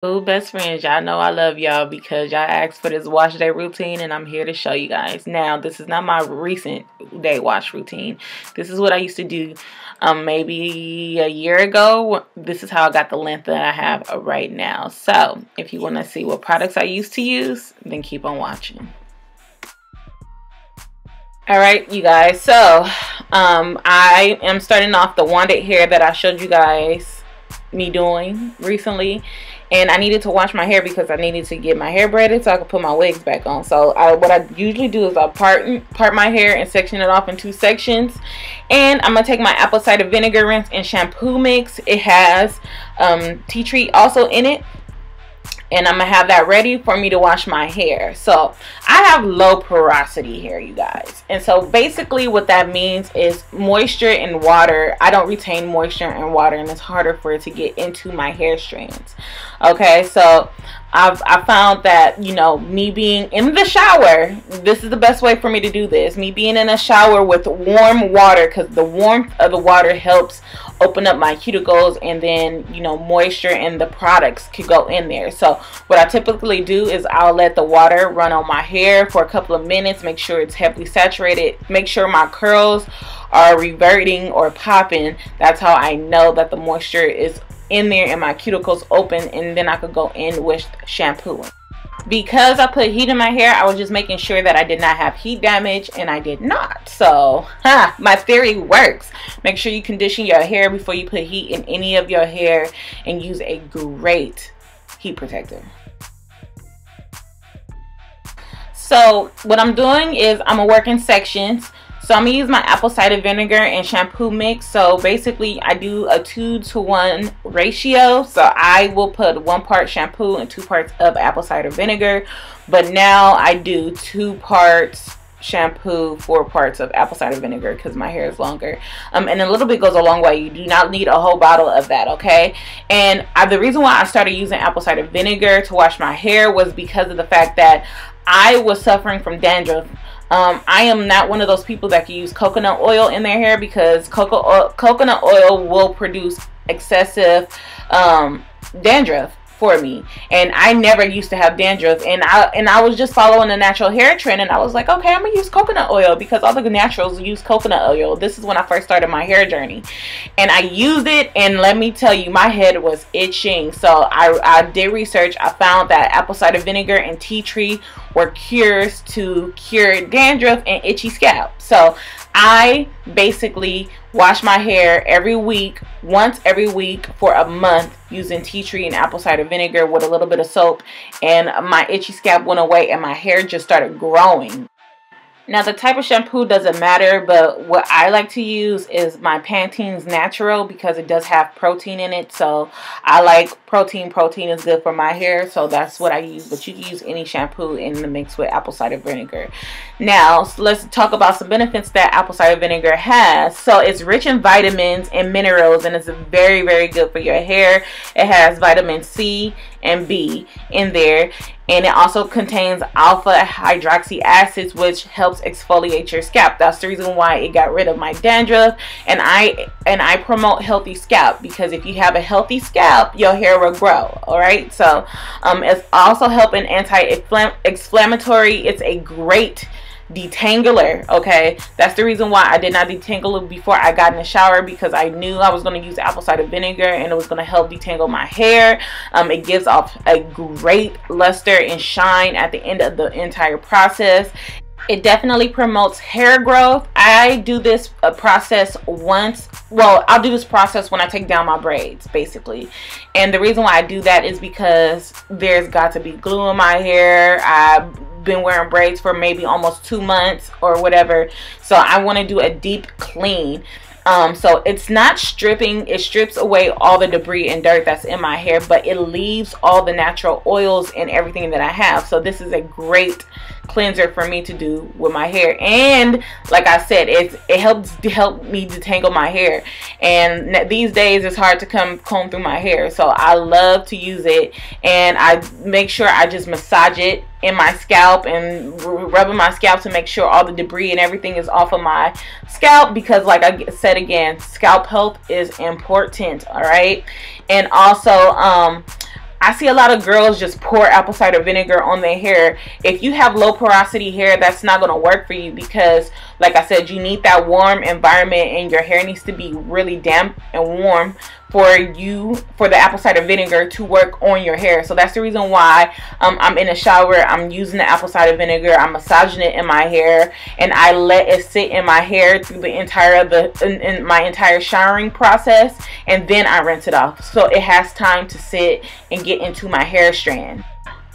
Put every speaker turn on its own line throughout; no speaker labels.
Ooh, best friends, y'all know I love y'all because y'all asked for this wash day routine, and I'm here to show you guys. Now, this is not my recent day wash routine. This is what I used to do maybe a year ago. This is how I got the length that I have right now. So, if you want to see what products I used to use, then keep on watching. Alright, you guys, so I am starting off the wanded hair that I showed you guys me doing recently. And I needed to wash my hair because I needed to get my hair braided so I could put my wigs back on. So what I usually do is I'll part my hair and section it off in 2 sections. And I'm going to take my apple cider vinegar rinse and shampoo mix. It has tea tree also in it. And I'm going to have that ready for me to wash my hair. So I have low porosity hair, you guys. And so basically what that means is moisture and water. I don't retain moisture and water, and it's harder for it to get into my hair strands. Okay, so I found that, you know, me being in the shower, this is the best way for me to do this. Me being in a shower with warm water, because the warmth of the water helps open up my cuticles, and then, you know, moisture and the products could go in there. So what I typically do is I'll let the water run on my hair for a couple of minutes, make sure it's heavily saturated, make sure my curls are reverting or popping. That's how I know that the moisture is in there and my cuticles open, and then I could go in with shampoo. Because I put heat in my hair, I was just making sure that I did not have heat damage, and I did not. So my theory works. Make sure you condition your hair before you put heat in any of your hair, and use a great heat protector. So what I'm doing is I'm gonna work in sections. So I'm going to use my apple cider vinegar and shampoo mix. So basically I do a 2-to-1 ratio. So I will put 1 part shampoo and 2 parts of apple cider vinegar. But now I do 2 parts shampoo, 4 parts of apple cider vinegar because my hair is longer. And a little bit goes a long way. You do not need a whole bottle of that, okay? And the reason why I started using apple cider vinegar to wash my hair was because of the fact that I was suffering from dandruff. I am not one of those people that can use coconut oil in their hair, because coconut oil will produce excessive dandruff for me, and I never used to have dandruff, and I was just following the natural hair trend, and I was like, okay, I'm gonna use coconut oil because all the naturals use coconut oil. This is when I first started my hair journey, and I used it, and let me tell you, my head was itching. So I did research. I found that apple cider vinegar and tea tree were cures to cure dandruff and itchy scalp. So I basically wash my hair every week, once every week for a month, using tea tree and apple cider vinegar with a little bit of soap, and my itchy scalp went away and my hair just started growing. Now the type of shampoo doesn't matter, but what I like to use is my Pantene Natural, because it does have protein in it. So I like protein. Protein is good for my hair, so that's what I use. But you can use any shampoo in the mix with apple cider vinegar. Now let's talk about some benefits that apple cider vinegar has. So it's rich in vitamins and minerals, and it's very, very good for your hair. It has vitamin C and B in there, and it also contains alpha hydroxy acids, which helps exfoliate your scalp. That's the reason why it got rid of my dandruff, and I promote healthy scalp, because if you have a healthy scalp, your hair will grow. All right, so it's also helping anti-inflammatory. It's a great detangler. Okay, that's the reason why I did not detangle it before I got in the shower, because I knew I was going to use apple cider vinegar and it was going to help detangle my hair. It gives off a great luster and shine at the end of the entire process. It definitely promotes hair growth. I do this process once. Well, I'll do this process when I take down my braids, basically. And the reason why I do that is because there's got to be glue in my hair. I've been wearing braids for maybe almost 2 months or whatever. So I want to do a deep clean. So it's not stripping. It strips away all the debris and dirt that's in my hair, but it leaves all the natural oils and everything that I have. So this is a great cleanser for me to do with my hair. And like I said, it helps me detangle my hair, and these days it's hard to comb through my hair, so I love to use it. And I make sure I just massage it in my scalp and rubbing my scalp to make sure all the debris and everything is off of my scalp, because like I said again, scalp health is important. All right. And also I see a lot of girls just pour apple cider vinegar on their hair. If you have low porosity hair, that's not going to work for you, because like I said, you need that warm environment, and your hair needs to be really damp and warm for the apple cider vinegar to work on your hair. So that's the reason why I'm in the shower, I'm using the apple cider vinegar, I'm massaging it in my hair, and I let it sit in my hair through the entire in my entire showering process, and then I rinse it off so it has time to sit and get into my hair strand.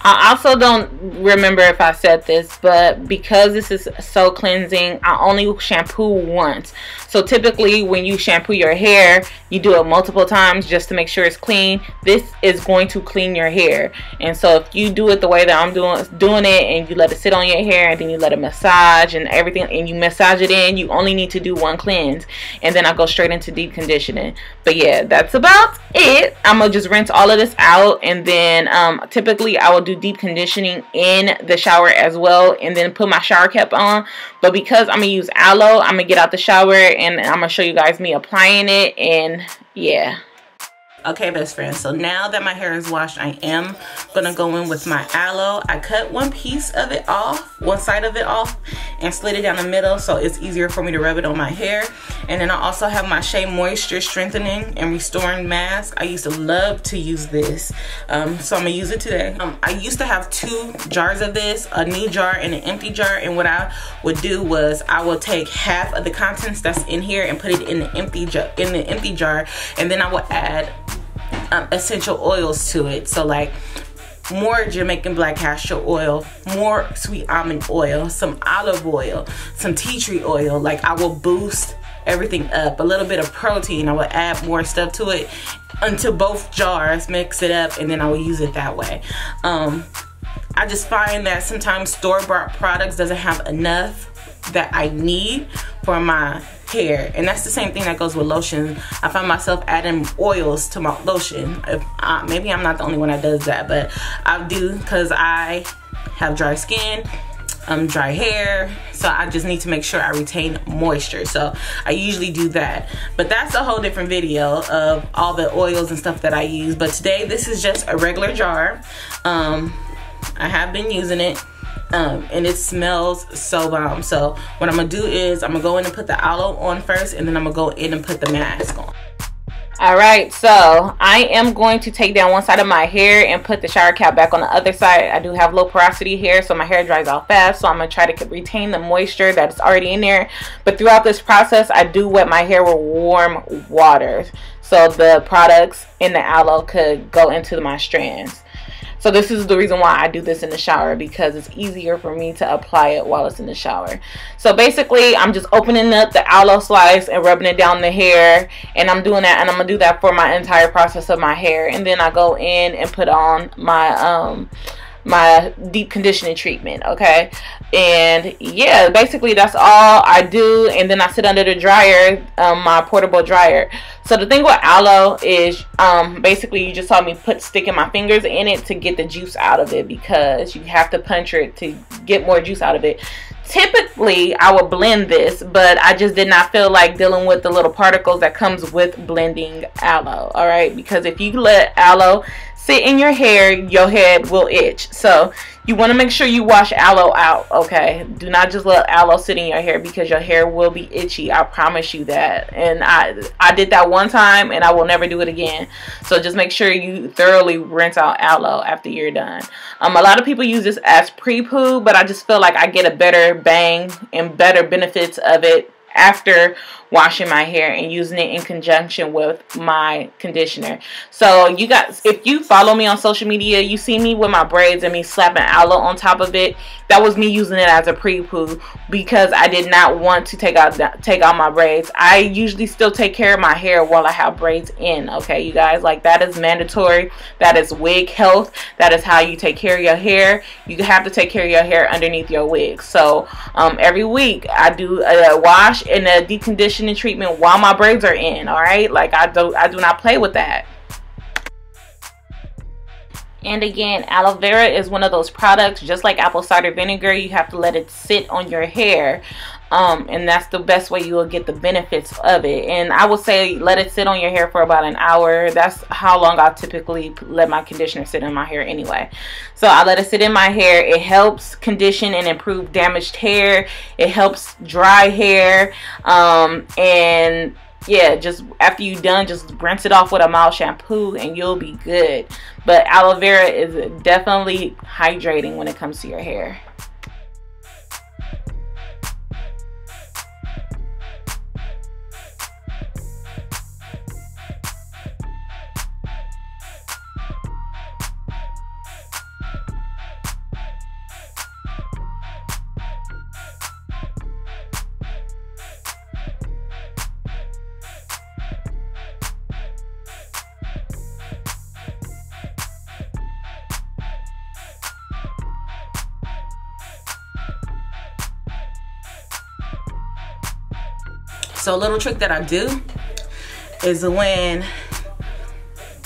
I also don't remember if I said this, but because this is so cleansing, I only shampoo once. So typically when you shampoo your hair, you do it multiple times just to make sure it's clean. This is going to clean your hair. And so if you do it the way that I'm doing it, and you let it sit on your hair, and then you let it massage and everything, and you massage it in, you only need to do one cleanse, and then I go straight into deep conditioning. But yeah, that's about it. I'm gonna just rinse all of this out, and then typically I will do deep conditioning in the shower as well, and then put my shower cap on. But because I'm gonna use aloe, I'm gonna get out the shower and I'm gonna show you guys me applying it, and yeah. Okay, best friends, so now that my hair is washed, I am gonna go in with my aloe. I cut one piece of it off, one side of it off, and slid it down the middle so it's easier for me to rub it on my hair. And then I also have my Shea Moisture Strengthening and Restoring Mask. I used to love to use this, so I'm gonna use it today. I used to have 2 jars of this, a new jar and an empty jar, and what I would do was I would take half of the contents that's in here and put it in the empty jar, and then I would add essential oils to it. So like more Jamaican black castor oil, more sweet almond oil, some olive oil, some tea tree oil. Like I will boost everything up, a little bit of protein. I will add more stuff to it until both jars, mix it up, and then I will use it that way. I just find that sometimes store-bought products doesn't have enough that I need for my hair, and that's the same thing that goes with lotion. I find myself adding oils to my lotion. Maybe I'm not the only one that does that, but I do, because I have dry skin, dry hair, so I just need to make sure I retain moisture. So I usually do that, but that's a whole different video of all the oils and stuff that I use. But today this is just a regular jar. I have been using it, and it smells so bomb. So what I'm gonna do is I'm gonna go in and put the aloe on first, and then I'm gonna go in and put the mask on. Alright, so I am going to take down one side of my hair and put the shower cap back on the other side. I do have low porosity hair, so my hair dries out fast, so I'm going to try to retain the moisture that's already in there. But throughout this process, I do wet my hair with warm water, so the products in the aloe could go into my strands. So this is the reason why I do this in the shower, because it's easier for me to apply it while it's in the shower. So basically, I'm just opening up the aloe slice and rubbing it down the hair, and I'm doing that, and I'm gonna do that for my entire process of my hair. And then I go in and put on my my deep conditioning treatment. Okay, and yeah, basically that's all I do. And then I sit under the dryer, my portable dryer. So the thing with aloe is basically you just saw me sticking my fingers in it to get the juice out of it, because you have to puncture it to get more juice out of it. Typically I would blend this, but I just did not feel like dealing with the little particles that comes with blending aloe. All right, because if you let aloe sit in your hair, your head will itch. So you want to make sure you wash aloe out. Okay, do not just let aloe sit in your hair, because your hair will be itchy. I promise you that. And I did that one time, and I will never do it again. So just make sure you thoroughly rinse out aloe after you're done. A lot of people use this as pre-poo, but I just feel like I get a better bang and better benefits of it after washing my hair and using it in conjunction with my conditioner. So you guys, if you follow me on social media, you see me with my braids and me slapping aloe on top of it. That was me using it as a pre-poo, because I did not want to take out my braids. I usually still take care of my hair while I have braids in. Okay, you guys, like that is mandatory. That is wig health. That is how you take care of your hair. You have to take care of your hair underneath your wig. So every week I do a wash and a deep conditioning treatment while my braids are in. All right, like I do not play with that. And again, aloe vera is one of those products, just like apple cider vinegar, you have to let it sit on your hair. And that's the best way you will get the benefits of it. And I would say let it sit on your hair for about an hour. That's how long I typically let my conditioner sit in my hair anyway. So I let it sit in my hair. It helps condition and improve damaged hair. It helps dry hair. And yeah, just after you're done, just rinse it off with a mild shampoo and you'll be good. But aloe vera is definitely hydrating when it comes to your hair. So a little trick that I do is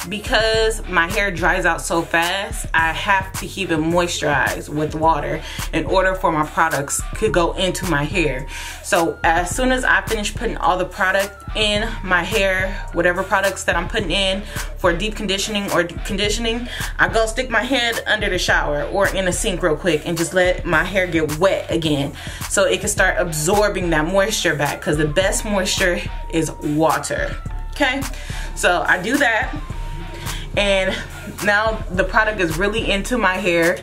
because my hair dries out so fast, I have to keep it moisturized with water in order for my products to go into my hair. So as soon as I finish putting all the product in my hair, whatever products that I'm putting in for deep conditioning or conditioning, I go stick my head under the shower or in a sink real quick and just let my hair get wet again so it can start absorbing that moisture back, because the best moisture is water. Okay, so I do that. And now the product is really into my hair,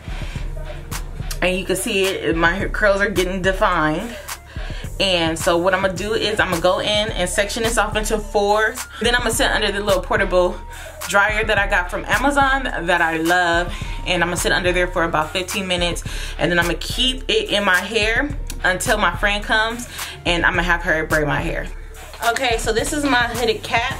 and you can see it, my hair curls are getting defined. And so what I'm gonna do is I'm gonna go in and section this off into 4s. Then I'm gonna sit under the little portable dryer that I got from Amazon that I love, and I'm gonna sit under there for about 15 minutes, and then I'm gonna keep it in my hair until my friend comes and I'm gonna have her braid my hair. Okay, so this is my hooded cap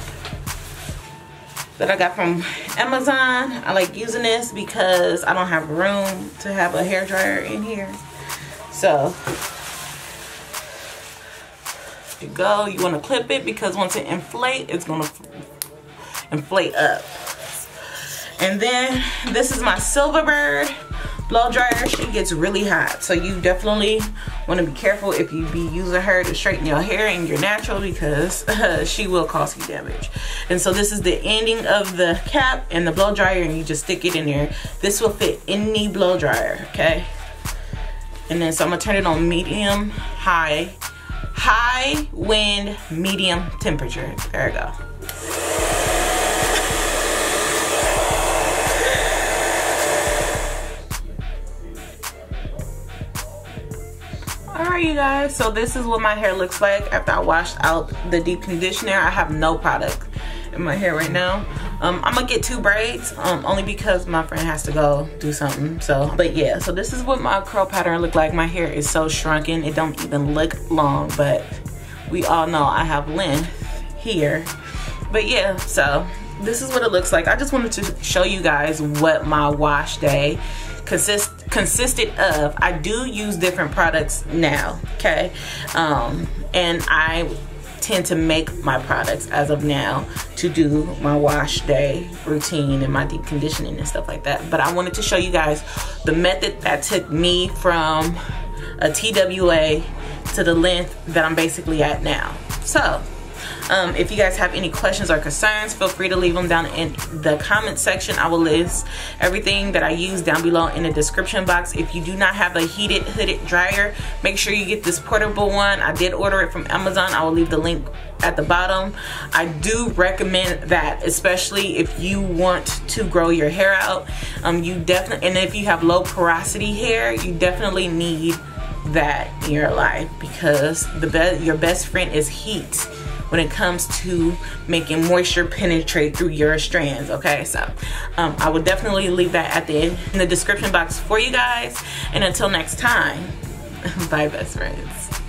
that I got from Amazon. I like using this because I don't have room to have a hair dryer in here. So you go, you want to clip it because once it inflates, it's going to inflate up. And then this is my Silverbird blow dryer. She gets really hot, so you definitely want to be careful if you be using her to straighten your hair and your natural, because she will cause you damage. And so this is the ending of the cap and the blow dryer, and you just stick it in there. This will fit any blow dryer, okay? And then so I'm gonna turn it on medium, high wind, medium temperature. There we go. Alright, you guys, so this is what my hair looks like after I washed out the deep conditioner. I have no product in my hair right now. I'm gonna get 2 braids only because my friend has to go do something. So but yeah, so this is what my curl pattern look like. My hair is so shrunken, it don't even look long, but we all know I have length here. But yeah, so this is what it looks like. I just wanted to show you guys what my wash day consisted of. I do use different products now, okay? And I tend to make my products as of now to do my wash day routine and my deep conditioning and stuff like that. But I wanted to show you guys the method that took me from a TWA to the length that I'm basically at now. So if you guys have any questions or concerns, feel free to leave them down in the comment section. I will list everything that I use down below in the description box. If you do not have a heated hooded dryer, make sure you get this portable one. I did order it from Amazon. I will leave the link at the bottom. I do recommend that, especially if you want to grow your hair out. You definitely, and if you have low porosity hair, you definitely need that in your life, because your best friend is heat when it comes to making moisture penetrate through your strands. Okay, so I will definitely leave that in the description box for you guys, and until next time, bye best friends.